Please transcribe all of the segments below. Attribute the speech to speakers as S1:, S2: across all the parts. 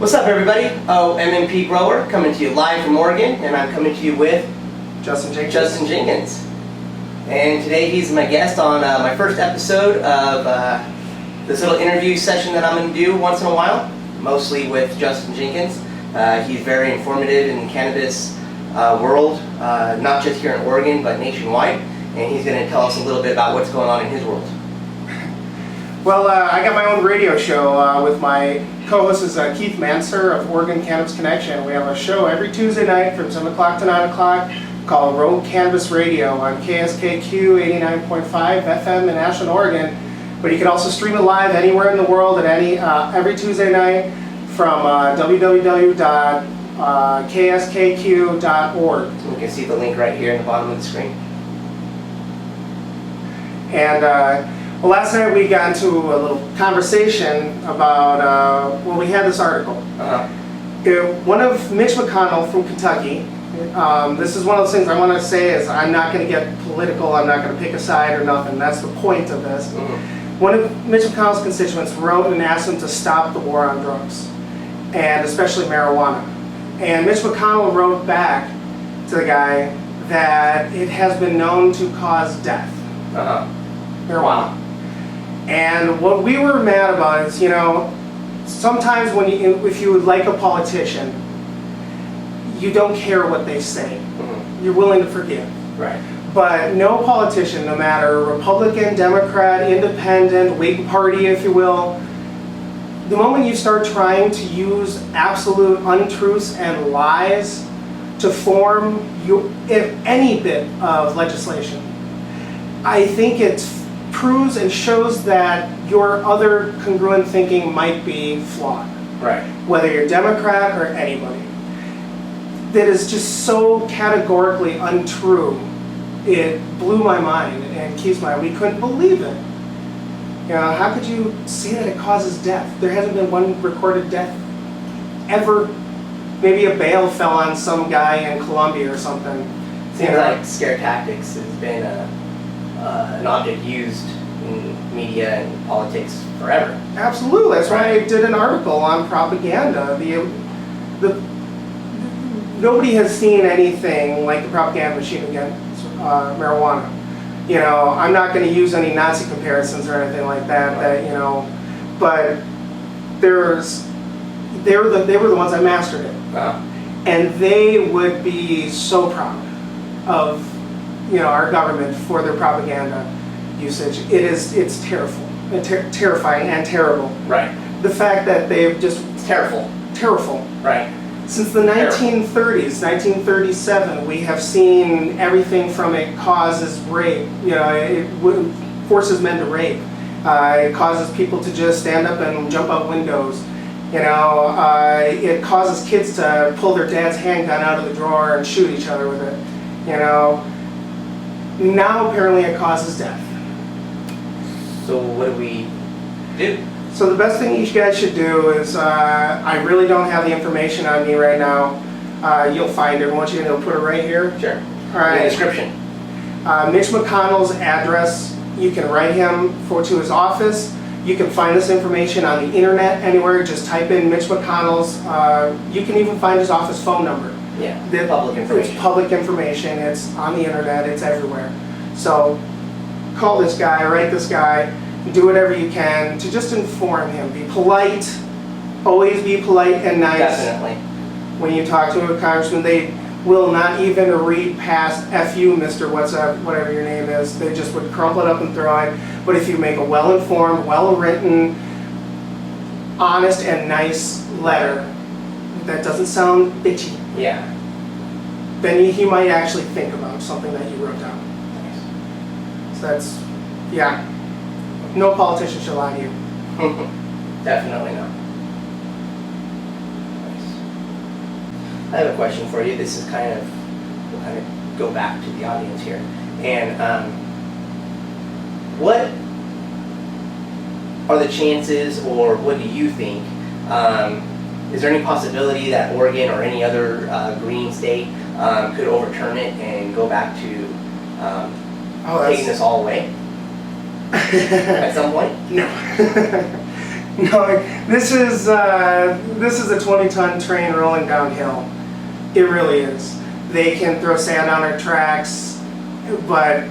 S1: What's up, everybody? OMMPgrower coming to you live from Oregon, and I'm coming to you with
S2: Justin Jenkins.
S1: And today he's my guest on my first episode of this little interview session that I'm going to do once in a while, mostly with Justin Jenkins. He's very informative in the cannabis world, not just here in Oregon, but nationwide, and he's going to tell us a little bit about what's going on in his world.
S2: Well, I got my own radio show with my co-host is Keith Manser of Oregon Cannabis Connection. We have a show every Tuesday night from 7 o'clock to 9 o'clock called Road Cannabis Radio on KSKQ 89.5 FM in Ashland, Oregon. But you can also stream it live anywhere in the world at every Tuesday night from www.kskq.org.
S1: You can see the link right here in the bottom of the screen.
S2: And well, last night we got into a little conversation about, well, we had this article. One of Mitch McConnell from Kentucky, this is one of those things I want to say is I'm not going to get political, I'm not going to pick a side or nothing, that's the point of this. One of Mitch McConnell's constituents wrote and asked him to stop the war on drugs, and especially marijuana. And Mitch McConnell wrote back to the guy that it has been known to cause death. Marijuana. And what we were mad about is, you know, sometimes if you like a politician, you don't care what they say. You're willing to forgive.
S1: Right.
S2: But no politician, no matter Republican, Democrat, Independent, Whig Party, if you will, the moment you start trying to use absolute untruths and lies to form any bit of legislation, I think it proves and shows that your other congruent thinking might be flawed.
S1: Right.
S2: Whether you're Democrat or anybody. That is just so categorically untrue. It blew my mind and Keith's mind. We couldn't believe it. You know, how could you see that it causes death? There hasn't been one recorded death ever. Maybe a bale fell on some guy in Colombia or something.
S1: Seems like scare tactics has been an object used in media and politics forever.
S2: Absolutely. That's why I did an article on propaganda. Nobody has seen anything like the propaganda machine against marijuana. You know, I'm not going to use any Nazi comparisons or anything like that. That, you know, but they were the ones that mastered it, and they would be so proud of, you know, our government for their propaganda usage. It's terrifying and terrible.
S1: Right.
S2: The fact that they've just
S1: Terrible. Right.
S2: Since the 1930s, 1937, we have seen everything from it causes rape. You know, it forces men to rape. It causes people to just stand up and jump out windows. You know, it causes kids to pull their dad's handgun out of the drawer and shoot each other with it. You know, now apparently it causes death.
S1: So what do we do?
S2: So the best thing you guys should do is, I really don't have the information on me right now. You'll find it. I want you to put it right here.
S1: Sure.
S2: All right.
S1: In the description.
S2: Mitch McConnell's address. You can write him to his office. You can find this information on the internet anywhere. Just type in Mitch McConnell's. You can even find his office phone number.
S1: Yeah. Public information.
S2: It's public information. It's on the internet. It's everywhere. So call this guy. Write this guy. Do whatever you can to just inform him. Be polite. Always be polite and nice.
S1: Definitely.
S2: When you talk to a congressman, they will not even read past "F you, Mr. whatever your name is." They just would crumple it up and throw it. But if you make a well-informed, well-written, honest and nice letter that doesn't sound bitchy, then he might actually think about something that you wrote down. So that's, yeah. No politician should lie to you.
S1: Definitely not. Nice. I have a question for you. This is we'll kind of go back to the audience here. And what are the chances, or what do you think, is there any possibility that Oregon or any other green state could overturn it and go back to taking this all away? At some point?
S2: No. No, this is a 20-ton train rolling downhill. It really is. They can throw sand on our tracks, but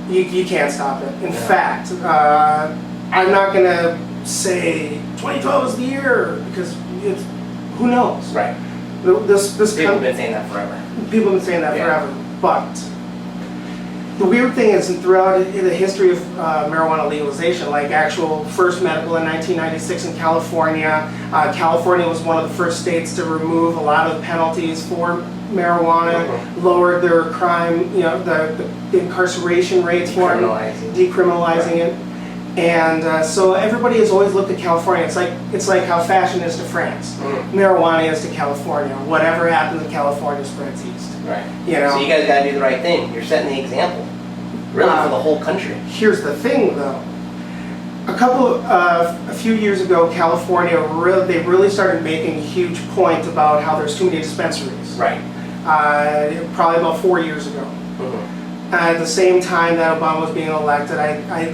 S2: you can't stop it. In fact, I'm not gonna say 2012 is the year because who knows?
S1: Right.
S2: People
S1: have been saying that forever.
S2: People have been saying that forever, but the weird thing is throughout the history of marijuana legalization, like actual first medical in 1996 in California, California was one of the first states to remove a lot of penalties for marijuana, lowered their crime, the incarceration rates for it, decriminalizing it. And so everybody has always looked at California. It's like how fashion is to France, marijuana is to California. Whatever happens in California spreads east.
S1: Right. So you guys got to do the right thing. You're setting the example, really, for the whole country.
S2: Here's the thing, though. A few years ago, California they really started making a huge point about how there's too many dispensaries.
S1: Right.
S2: Probably about 4 years ago. At the same time that Obama was being elected,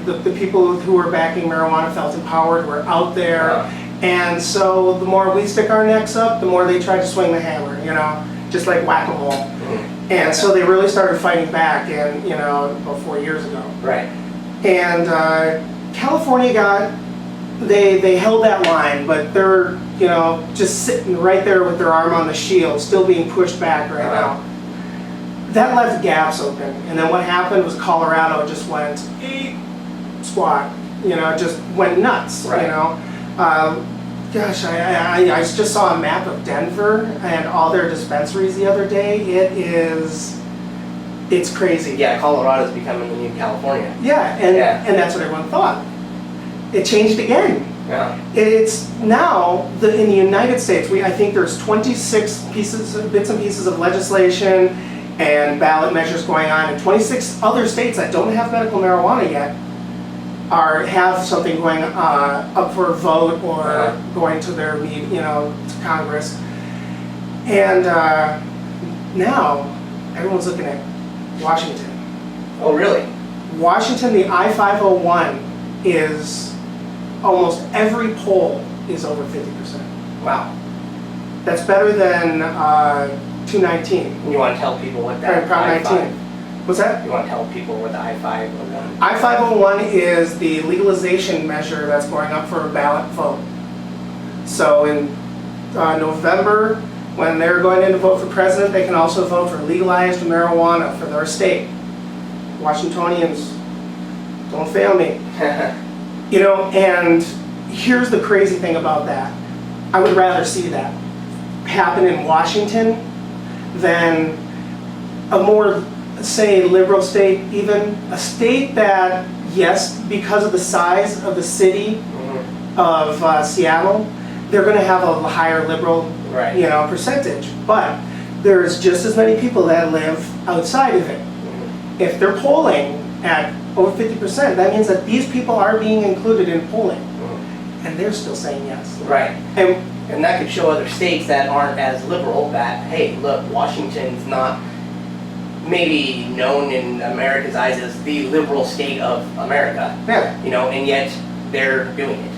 S2: the people who were backing marijuana felt empowered, were out there, and so the more we stick our necks up, the more they try to swing the hammer, just like whack-a-mole. And so they really started fighting back, and about 4 years ago.
S1: Right.
S2: And California they held that line, but they're just sitting right there with their arm on the shield, still being pushed back right now. That left gaps open, and then what happened was Colorado just went squat, just went nuts,
S1: Right.
S2: Gosh, I just saw a map of Denver and all their dispensaries the other day. It's crazy.
S1: Yeah, Colorado's becoming the new California.
S2: Yeah, and that's what everyone thought. It changed again.
S1: Yeah.
S2: It's now in the United States. I think there's 26 bits and pieces of legislation and ballot measures going on in 26 other states that don't have medical marijuana yet have something going up for a vote or going to their to Congress. And now everyone's looking at Washington.
S1: Oh, really?
S2: Washington, the I-501 is almost every poll is over 50%.
S1: Wow.
S2: That's better than 219.
S1: You want to tell people what that
S2: Prop 19. What's that?
S1: You want to tell people what the I-501?
S2: I-501 is the legalization measure that's going up for a ballot vote. So in November, when they're going in to vote for president, they can also vote for legalized marijuana for their state. Washingtonians, don't fail me. And here's the crazy thing about that. I would rather see that happen in Washington than a more, say, liberal state, even a state that, yes, because of the size of the city of Seattle, they're going to have a higher liberal, percentage. But there's just as many people that live outside of it. If they're polling at over 50%, that means that these people are being included in polling, and they're still saying yes.
S1: Right. And that could show other states that aren't as liberal that, hey, look, Washington's not maybe known in America's eyes as the liberal state of America.
S2: Yeah.
S1: And yet they're doing it.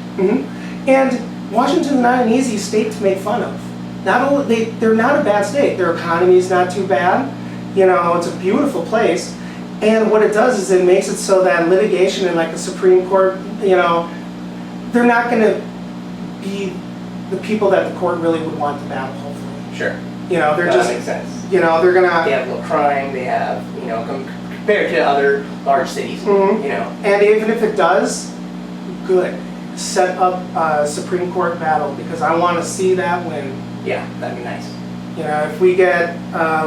S2: And Washington's not an easy state to make fun of. They're not a bad state. Their economy is not too bad. It's a beautiful place. And what it does is it makes it so that litigation in like the Supreme Court, they're not going to be the people that the court really would want to battle, hopefully.
S1: Sure.
S2: They're
S1: that
S2: just,
S1: makes sense.
S2: they're going to...
S1: They have low crime, they have, compared to other large cities,
S2: And even if it does, good. Set up a Supreme Court battle, because I want to see that win.
S1: Yeah, that'd be nice.
S2: If we get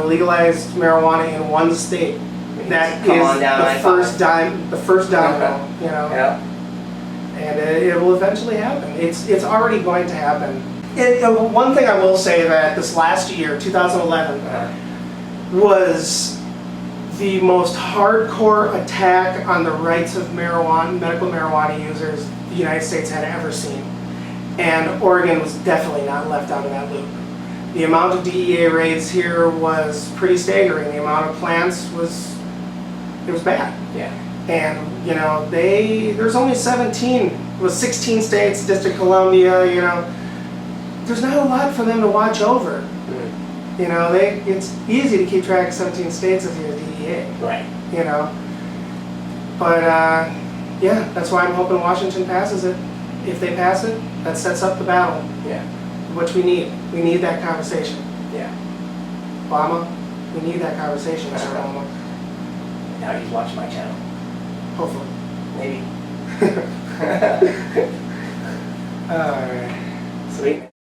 S2: legalized marijuana in one state, that is the first domino,
S1: Yeah.
S2: And it will eventually happen. It's already going to happen. One thing I will say that this last year, 2011, was the most hardcore attack on the rights of medical marijuana users the United States had ever seen. And Oregon was definitely not left out of that loop. The amount of DEA raids here was pretty staggering. The amount of plants was bad.
S1: Yeah.
S2: And, you know, there's only 17, it was 16 states, District of Columbia, you know. There's not a lot for them to watch over. You know, it's easy to keep track of 17 states if you're a DEA.
S1: Right.
S2: You know. But, yeah, that's why I'm hoping Washington passes it. If they pass it, that sets up the battle.
S1: Yeah.
S2: Which we need. We need that conversation.
S1: Yeah.
S2: Obama, we need that conversation, Mr. Obama.
S1: Now he's watching my channel.
S2: Hopefully.
S1: Maybe.
S2: Alright.
S1: Sweet.